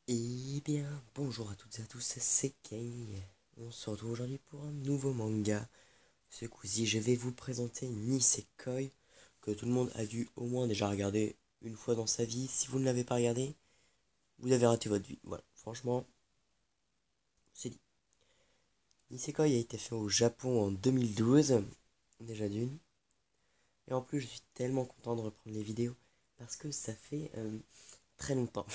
Eh bien, bonjour à toutes et à tous, c'est Kay. On se retrouve aujourd'hui pour un nouveau manga. Ce coup-ci, je vais vous présenter Nisekoi, que tout le monde a dû au moins déjà regarder une fois dans sa vie. Si vous ne l'avez pas regardé, vous avez raté votre vie. Voilà, franchement, c'est dit. Nisekoi a été fait au Japon en 2012, déjà d'une. Et en plus, je suis tellement content de reprendre les vidéos, parce que ça fait très longtemps.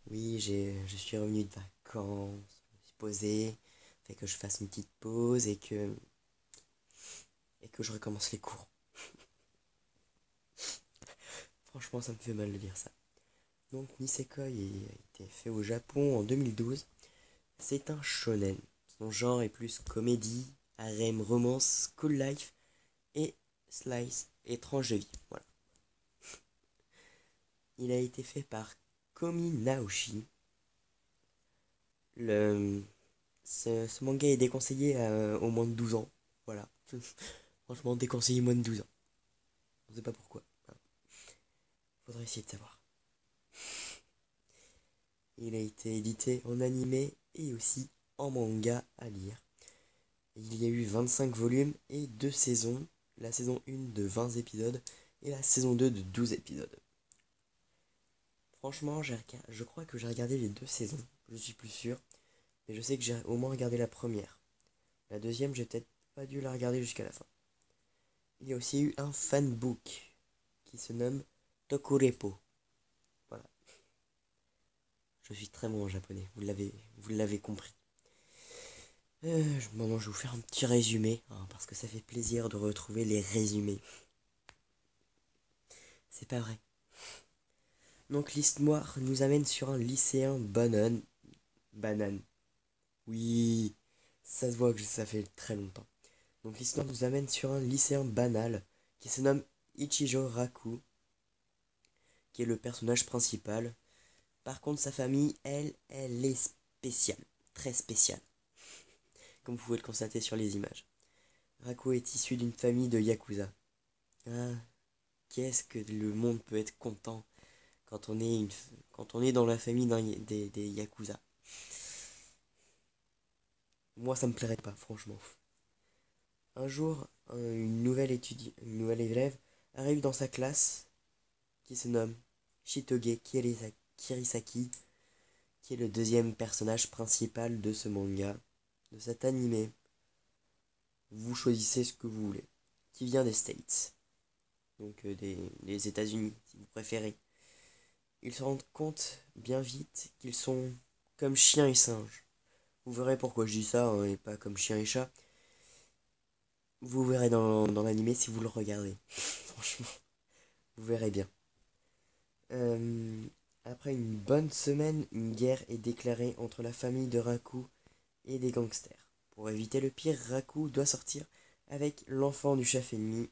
Oui, je suis revenu de vacances, je me suis posé, fait que je fasse une petite pause et que je recommence les cours. Franchement, ça me fait mal de dire ça. Donc, Nisekoi a été fait au Japon en 2012. C'est un shonen. Son genre est plus comédie, harem, romance, school life et slice, étrange de vie. Voilà. Il a été fait par Komi Naoshi. Le, ce manga est déconseillé au moins de 12 ans. Voilà. Franchement, déconseillé moins de 12 ans. On ne sait pas pourquoi. Voilà. Faudrait essayer de savoir. Il a été édité en animé et aussi en manga à lire. Il y a eu 25 volumes et 2 saisons. La saison 1 de 20 épisodes et la saison 2 de 12 épisodes. Franchement, je crois que j'ai regardé les 2 saisons. Je suis plus sûr. Mais je sais que j'ai au moins regardé la première. La deuxième, j'ai peut-être pas dû la regarder jusqu'à la fin. Il y a aussi eu un fanbook qui se nomme Tokurepo. Voilà. Je suis très bon en japonais, vous l'avez compris. Maintenant, je vais vous faire un petit résumé, hein, parce que ça fait plaisir de retrouver les résumés. C'est pas vrai. Donc, l'histoire nous amène sur un lycéen banane. Banane. Oui, ça se voit que ça fait très longtemps. Donc, l'histoire nous amène sur un lycéen banal qui se nomme Ichijo Raku, qui est le personnage principal. Par contre, sa famille, elle est spéciale. Très spéciale. Comme vous pouvez le constater sur les images. Raku est issu d'une famille de Yakuza. Ah, qu'est-ce que le monde peut être content quand quand on est dans la famille des Yakuza. Moi, ça me plairait pas, franchement. Un jour, une nouvelle élève arrive dans sa classe qui se nomme Shitoge Kirisaki, qui est le deuxième personnage principal de ce manga, de cet animé. Vous choisissez ce que vous voulez. Qui vient des States, donc des États-Unis, si vous préférez. Ils se rendent compte bien vite qu'ils sont comme chien et singe. Vous verrez pourquoi je dis ça, hein, et pas comme chien et chat. Vous verrez dans l'animé si vous le regardez. Franchement, vous verrez bien. Euh, Après une bonne semaine, une guerre est déclarée entre la famille de Raku et des gangsters. Pour éviter le pire, Raku doit sortir avec l'enfant du chef ennemi.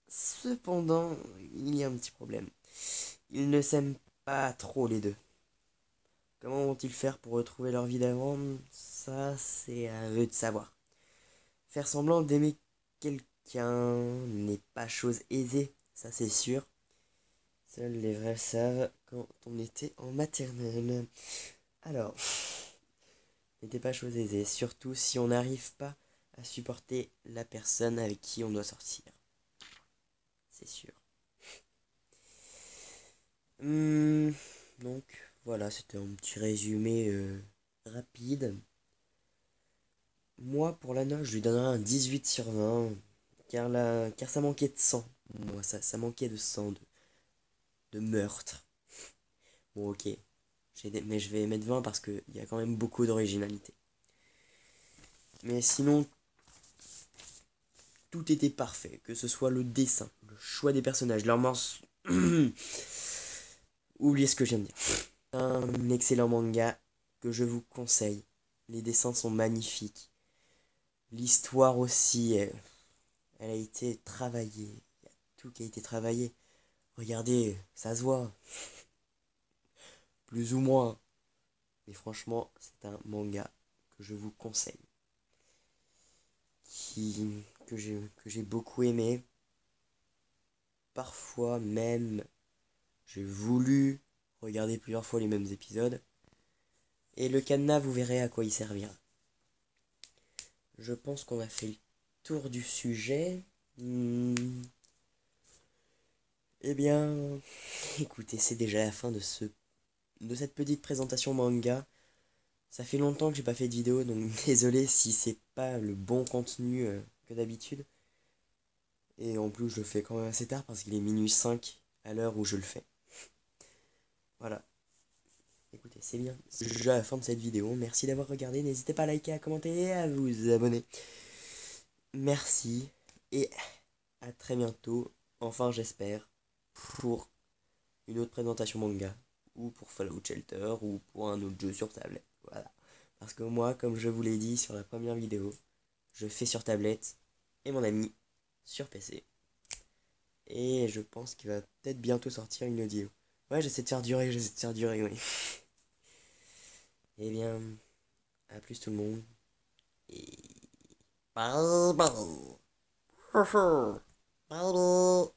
Cependant, il y a un petit problème. Ils ne s'aiment pas trop les deux. Comment vont-ils faire pour retrouver leur vie d'avant? Ça, c'est à eux de savoir. Faire semblant d'aimer quelqu'un n'est pas chose aisée, ça c'est sûr. Seuls les vrais savent quand on était en maternelle. Alors, n'était pas chose aisée, surtout si on n'arrive pas à supporter la personne avec qui on doit sortir. C'est sûr. Hum, donc, voilà, c'était un petit résumé rapide. Moi, pour la note, je lui donnerais un 18 sur 20, car ça manquait de sang. Moi, ça manquait de sang, de meurtre. Bon, ok, mais je vais mettre 20 parce qu'il y a quand même beaucoup d'originalité. Mais sinon, tout était parfait, que ce soit le dessin, le choix des personnages, leur morse. Oubliez ce que je viens de dire. Un excellent manga que je vous conseille. Les dessins sont magnifiques. L'histoire aussi, elle a été travaillée. Il y a tout qui a été travaillé. Regardez, ça se voit. Plus ou moins. Mais franchement, c'est un manga que je vous conseille. Qui, que j'ai beaucoup aimé. Parfois même, j'ai voulu regarder plusieurs fois les mêmes épisodes. Et le cadenas, vous verrez à quoi il servira. Je pense qu'on a fait le tour du sujet. Eh bien, écoutez, c'est déjà la fin de cette petite présentation manga. Ça fait longtemps que j'ai pas fait de vidéo, donc désolé si c'est pas le bon contenu que d'habitude. Et en plus, je le fais quand même assez tard parce qu'il est minuit 5 à l'heure où je le fais. Voilà. Écoutez, c'est bien. C'est déjà la fin de cette vidéo. Merci d'avoir regardé. N'hésitez pas à liker, à commenter et à vous abonner. Merci. Et à très bientôt. Enfin, j'espère. Pour une autre présentation manga. Ou pour Fallout Shelter. Ou pour un autre jeu sur tablette. Voilà. Parce que moi, comme je vous l'ai dit sur la première vidéo, je fais sur tablette. Et mon ami sur PC. Et je pense qu'il va peut-être bientôt sortir une audio. Ouais, j'essaie de faire durer, oui. Eh bien, à plus tout le monde. Et... Bye bye. Bye bye.